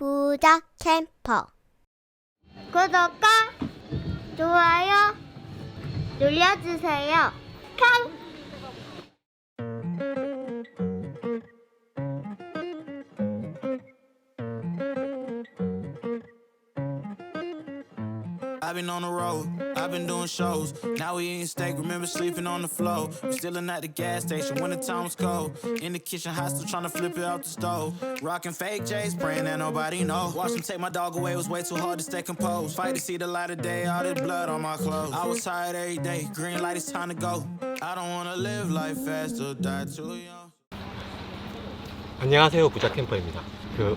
부자 캠퍼 구독과 좋아요 눌러주세요. 康! I've been on the road, I've been doing shows. Now we eating steak, remember sleeping on the floor. We're stealing at the gas station when the time was cold. In the kitchen, hot still trying to flip it out the stove. Rocking fake J's, praying that nobody know. Watch them take my dog away, it was way too hard to stay composed. Fight to see the light of day, all this blood on my clothes. I was tired every day, green light, it's time to go. I don't wanna live life fast or die too young. 안녕하세요, 부자 캠퍼입니다.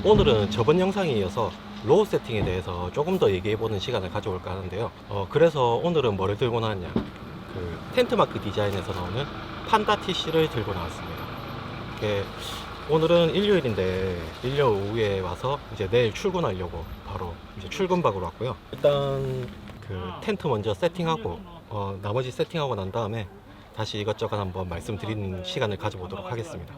오늘은 저번 영상에 이어서 로우 세팅에 대해서 조금 더 얘기해보는 시간을 가져볼까 하는데요. 그래서 오늘은 뭐를 들고 나왔냐, 텐트마크 디자인에서 나오는 판다 TC를 들고 나왔습니다. 오늘은 일요일인데 일요일 오후에 와서 이제 내일 출근하려고 바로 이제 출근박으로 왔고요. 일단 텐트 먼저 세팅하고 나머지 세팅하고 난 다음에 다시 이것저것 한번 말씀드리는 시간을 가져보도록 하겠습니다.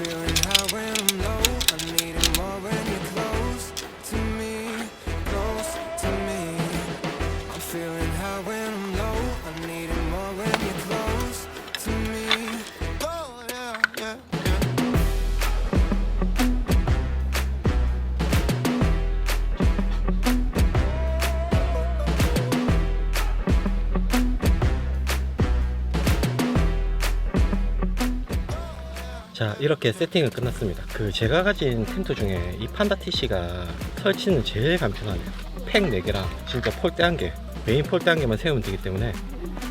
Feeling high when I'm low, I need it more when you're close to me, close to me. I'm feeling high when I'm low, I need it more when you're close to me. Oh yeah, yeah, 자, 이렇게 세팅은 끝났습니다. 제가 가진 텐트 중에 이 판다 TC가 설치는 제일 간편하네요. 팩 4개랑 진짜 폴대 1개, 메인 폴대 1개만 세우면 되기 때문에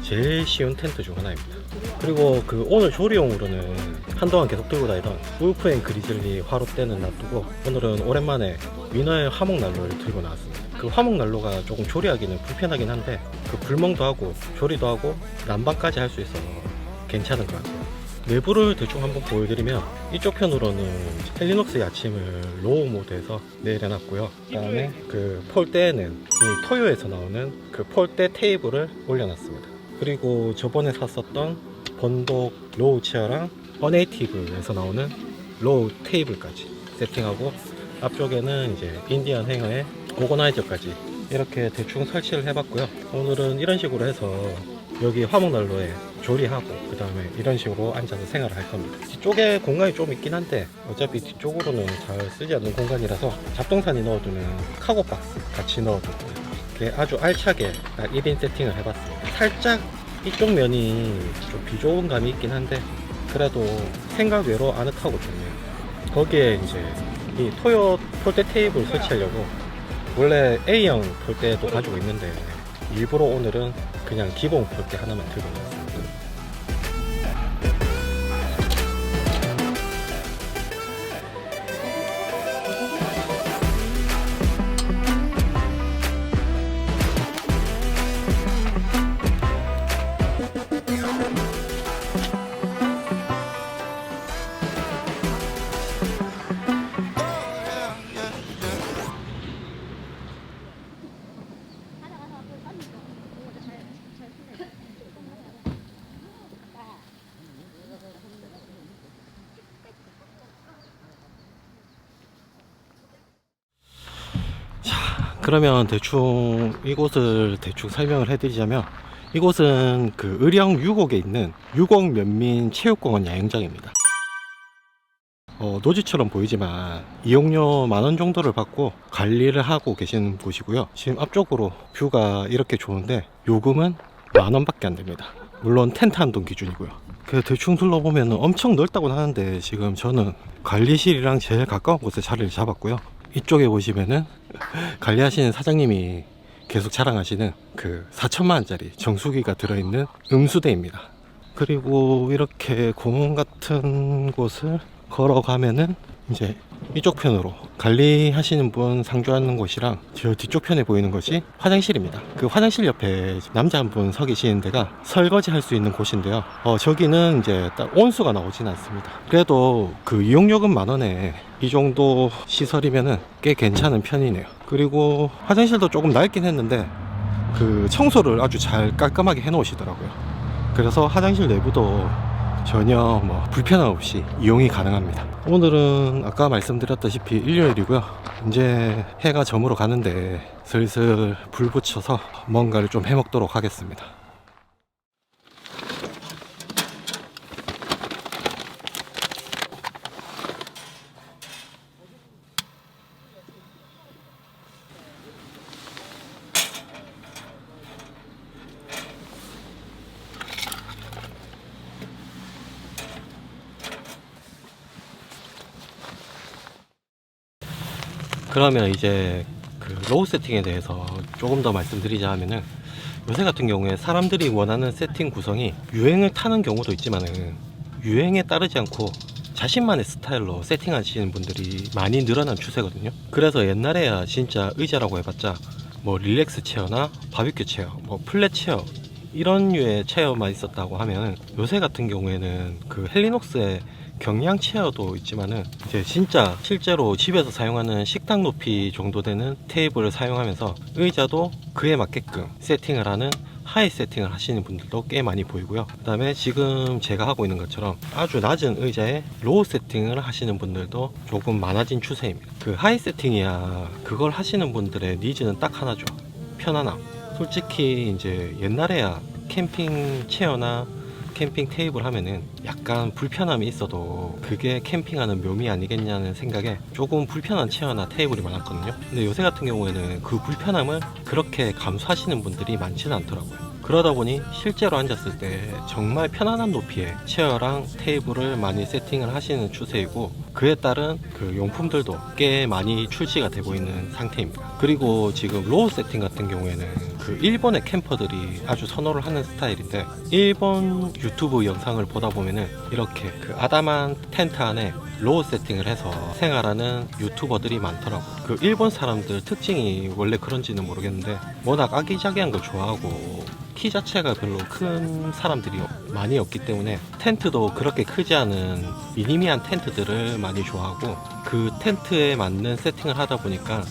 제일 쉬운 텐트 중 하나입니다. 그리고 오늘 조리용으로는 한동안 계속 들고 다니던 울프 앤 그리즐리 화롯대는 놔두고 오늘은 오랜만에 위너의 화목난로를 들고 나왔습니다. 화목난로가 조금 조리하기는 불편하긴 한데 불멍도 하고 조리도 하고 난방까지 할 수 있어서 괜찮은 것 같아요. 내부를 대충 한번 보여드리면 이쪽 편으로는 헬리녹스 야침을 로우 모드에서 내려놨고요. 그 다음에 폴대에는 이 토요에서 나오는 폴대 테이블을 올려놨습니다. 그리고 저번에 샀었던 번독 로우 치어랑 어네이티브에서 나오는 로우 테이블까지 세팅하고 앞쪽에는 이제 인디안 행어의 오거나이저까지 이렇게 대충 설치를 해봤고요. 오늘은 이런 식으로 해서 여기 화목난로에 조리하고 그 다음에 이런 식으로 앉아서 생활을 할 겁니다. 뒤쪽에 공간이 좀 있긴 한데 어차피 뒤쪽으로는 잘 쓰지 않는 공간이라서 잡동사니 넣어두는 카고박스 같이 넣어두고 이렇게 아주 알차게 1인 세팅을 해봤습니다. 살짝 이쪽 면이 좀 비좁은 감이 있긴 한데 그래도 생각 외로 아늑하고 좋네요. 거기에 이제 이 토요 폴대 테이블 설치하려고 원래 A형 폴대도 가지고 있는데 일부러 오늘은 그냥 기본 폴대 하나만 들고 나왔습니다. 그러면 대충 이곳을 대충 설명을 해드리자면 이곳은 의령 유곡에 있는 유곡 면민 체육공원 야영장입니다. 노지처럼 보이지만 이용료 10,000원 정도를 받고 관리를 하고 계시는 곳이고요. 지금 앞쪽으로 뷰가 이렇게 좋은데 요금은 10,000원 밖에 안 됩니다. 물론 텐트 한 동 기준이고요. 그 대충 둘러보면 엄청 넓다고는 하는데 지금 저는 관리실이랑 제일 가까운 곳에 자리를 잡았고요. 이쪽에 보시면은 관리하시는 사장님이 계속 자랑하시는 그 4,000,000원짜리 정수기가 들어있는 음수대입니다. 그리고 이렇게 공원 같은 곳을 걸어가면은 이제 이쪽 편으로 관리하시는 분 상주하는 곳이랑 저 뒤쪽 편에 보이는 것이 화장실입니다. 그 화장실 옆에 남자 한 분 서 계시는 데가 설거지 할 수 있는 곳인데요. 저기는 이제 딱 온수가 나오진 않습니다. 그래도 그 이용요금 10,000원에 이 정도 시설이면은 꽤 괜찮은 편이네요. 그리고 화장실도 조금 낡긴 했는데 그 청소를 아주 잘 깔끔하게 해 놓으시더라고요. 그래서 화장실 내부도 전혀 뭐 불편함 없이 이용이 가능합니다. 오늘은 아까 말씀드렸다시피 일요일이고요. 이제 해가 저물어 가는데 슬슬 불 붙여서 뭔가를 좀 해먹도록 하겠습니다. 그러면 이제 그 로우 세팅에 대해서 조금 더 말씀드리자 하면은, 요새 같은 경우에 사람들이 원하는 세팅 구성이 유행을 타는 경우도 있지만은 유행에 따르지 않고 자신만의 스타일로 세팅하시는 분들이 많이 늘어난 추세거든요. 그래서 옛날에야 진짜 의자라고 해봤자 뭐 릴렉스 체어나 바비큐 체어, 뭐 플랫 체어 이런 류의 체어만 있었다고 하면, 요새 같은 경우에는 그 헬리녹스의 경량 체어도 있지만은 이제 진짜 실제로 집에서 사용하는 식탁 높이 정도 되는 테이블을 사용하면서 의자도 그에 맞게끔 세팅을 하는 하이 세팅을 하시는 분들도 꽤 많이 보이고요. 그 다음에 지금 제가 하고 있는 것처럼 아주 낮은 의자에 로우 세팅을 하시는 분들도 조금 많아진 추세입니다. 그 하이 세팅이야 그걸 하시는 분들의 니즈는 딱 하나죠. 편안함. 솔직히 이제 옛날에야 캠핑 체어나 캠핑 테이블 하면은 약간 불편함이 있어도 그게 캠핑하는 묘미 아니겠냐는 생각에 조금 불편한 체어나 테이블이 많았거든요. 근데 요새 같은 경우에는 그 불편함을 그렇게 감수하시는 분들이 많지는 않더라고요. 그러다 보니 실제로 앉았을 때 정말 편안한 높이의 체어랑 테이블을 많이 세팅을 하시는 추세이고, 그에 따른 그 용품들도 꽤 많이 출시가 되고 있는 상태입니다. 그리고 지금 로우 세팅 같은 경우에는 그 일본의 캠퍼들이 아주 선호를 하는 스타일인데, 일본 유튜브 영상을 보다 보면은 이렇게 그 아담한 텐트 안에 로우 세팅을 해서 생활하는 유튜버들이 많더라고요. 그 일본 사람들 특징이 원래 그런지는 모르겠는데 워낙 아기자기한 걸 좋아하고 키 자체가 별로 큰 사람들이 많이 없기 때문에 텐트도 그렇게 크지 않은 미니미한 텐트들을 많이 좋아하고, 그 텐트에 맞는 세팅을 하다 보니까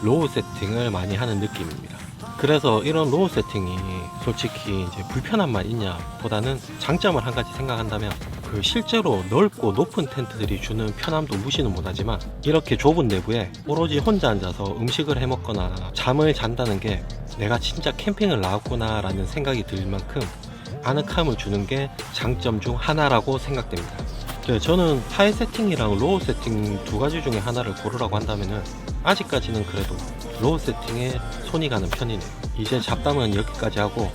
로우 세팅을 많이 하는 느낌입니다. 그래서 이런 로우 세팅이 솔직히 이제 불편함만 있냐 보다는 장점을 한 가지 생각한다면, 그 실제로 넓고 높은 텐트들이 주는 편함도 무시는 못하지만 이렇게 좁은 내부에 오로지 혼자 앉아서 음식을 해 먹거나 잠을 잔다는 게 내가 진짜 캠핑을 나왔구나 라는 생각이 들 만큼 아늑함을 주는 게 장점 중 하나라고 생각됩니다. 저는 하이 세팅이랑 로우 세팅 두 가지 중에 하나를 고르라고 한다면은 아직까지는 그래도 로우 세팅에 손이 가는 편이네요. 이제 잡담은 여기까지 하고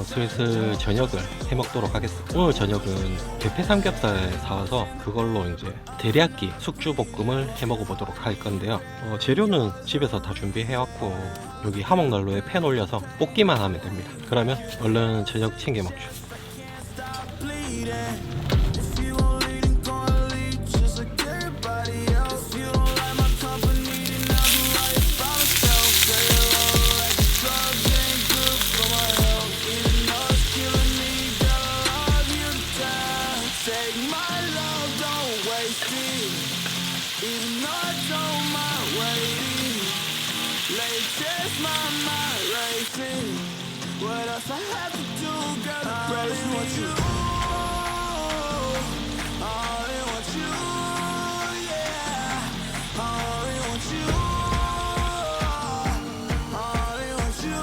슬슬 저녁을 해 먹도록 하겠습니다. 오늘 저녁은 대패 삼겹살 사와서 그걸로 이제 데리야끼 숙주볶음을 해 먹어보도록 할 건데요. 재료는 집에서 다 준비해 왔고 여기 화목난로에 팬 올려서 볶기만 하면 됩니다. 그러면 얼른 저녁 챙겨 먹죠. What else I have to do, girl? I only want you. I only want you. Yeah. I only want you. I only want you.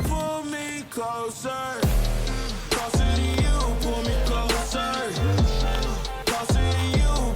Pull me closer. Closer to you. Pull me closer. Closer to you.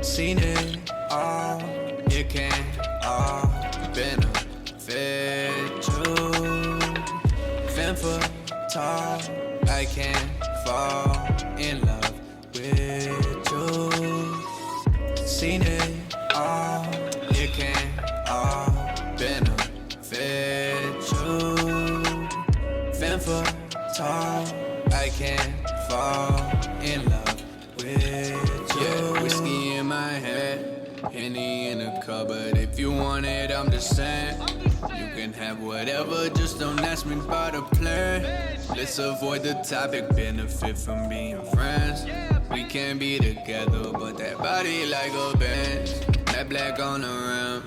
Seen it all, it can't all benefit you. Femme fatale, I can't fall in love with you. Seen it all, it can't all benefit you. Femme fatale, I can't fall in love with you. Yeah, whiskey in my head, Henny in the cupboard. If you want it, I'm just saying. You can have whatever, just don't ask me about the plan. Let's avoid the topic, benefit from being friends. We can be together, but that body like a Benz. That black on the rim.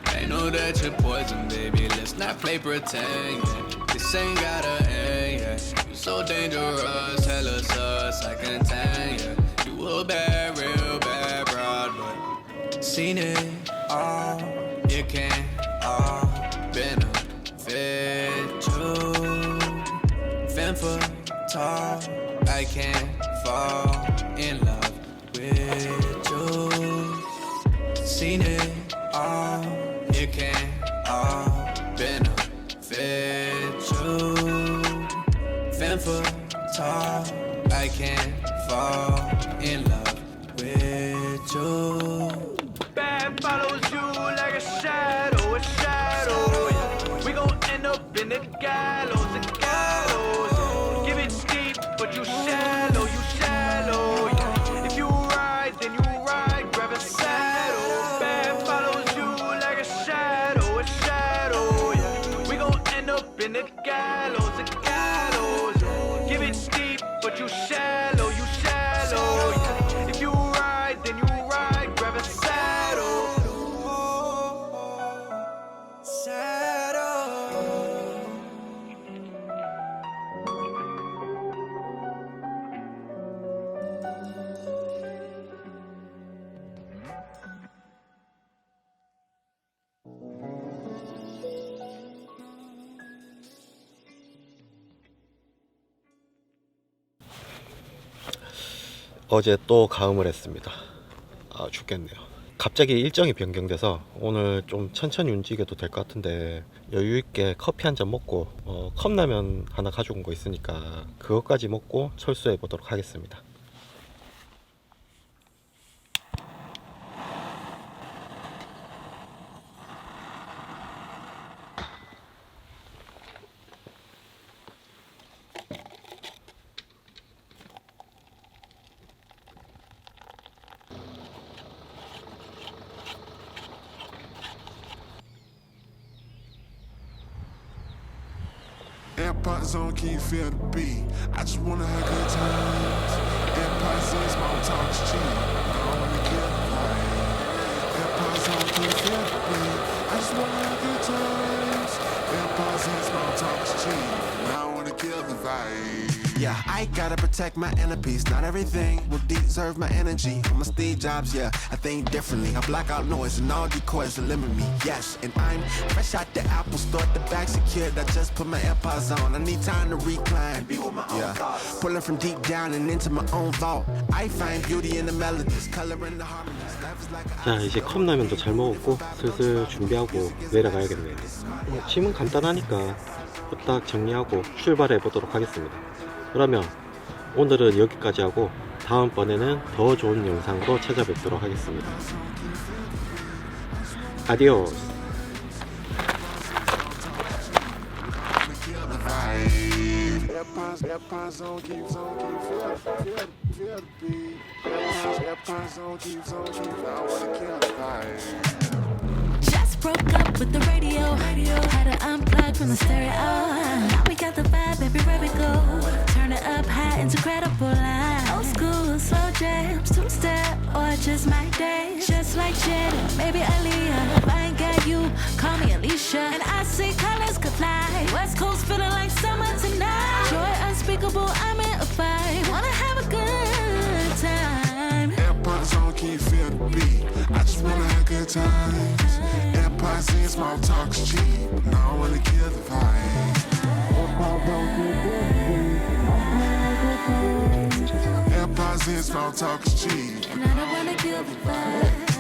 I know that you're poison, baby. Let's not play pretend. Yeah. This ain't gotta end. Yeah. You so dangerous, hella sus, I can tell. Yeah. You a bad, real bad broad, but seen it all. You can't all benefit you. Femme fatale, I can't fall in love with you. Seen it all, you can't all benefit you. Femme fatale, I can't fall in love with you. Bad follows you like a shadow, a shadow. Yeah. We gon' end up in the gallows, the gallows. Yeah. Give it deep, but you shallow, you shallow. Yeah. If you ride, then you ride, grab a saddle. Bad follows you like a shadow, a shadow. Yeah. We gon' end up in the gallows, the gallows. Yeah. Give it deep, but you shallow, you shallow. Yeah. If you ride, then you ride, grab a saddle. 어제 또 가음을 했습니다. 아, 죽겠네요. 갑자기 일정이 변경돼서 오늘 좀 천천히 움직여도 될 것 같은데 여유있게 커피 한 잔 먹고 컵라면 하나 가져온 거 있으니까 그것까지 먹고 철수해 보도록 하겠습니다. AirPods on, can you feel the beat? I just wanna have good times. AirPods in, small talks cheap. I don't wanna kill the vibe. AirPods on, can you feel the beat? I just wanna have good times. AirPods in, small talks cheap. I don't wanna kill the vibe. Yeah, I gotta protect my inner peace. Not everything will deserve my energy. I'm a Steve Jobs, yeah, I think differently. I block out noise and all decoys that limit me. Yes, and I'm fresh out the Apple store, the bag secured. I just put my AirPods on. I need time to recline. Be with my own thoughts. Pulling from deep down and into my own vault. I find beauty in the melodies, color in the harmonies. Life is like a 자, 이제 컵라면도 잘 먹었고 슬슬 준비하고 내려가야겠네요. 짐은 간단하니까 딱 정리하고 출발해 보도록 하겠습니다. 그러면 오늘은 여기까지 하고 다음번에는 더 좋은 영상으로 찾아뵙도록 하겠습니다. 아디오스. AirPods on, keeps on, feel the beat. AirPods on, keeps on, I wanna kill the vibe. Just broke up with the radio. Had to unplug from the stereo. Now we got the vibe, baby, where we go. Turn it up high, it's incredible. Old school, slow jams, two-step, or just my day. Just like Jada, maybe Aaliyah. If I ain't got you, call me Alicia. And I see colors could fly. West Coast feeling like summer tonight. Joy unspeakable, I'm in a vibe. Wanna have a good time. AirPods on, can you feel the beat? I just wanna have good times. AirPods in, small talks cheap. Now I wanna kill the vibe. AirPods sense, small talk is cheap. And I don't wanna give a fuck.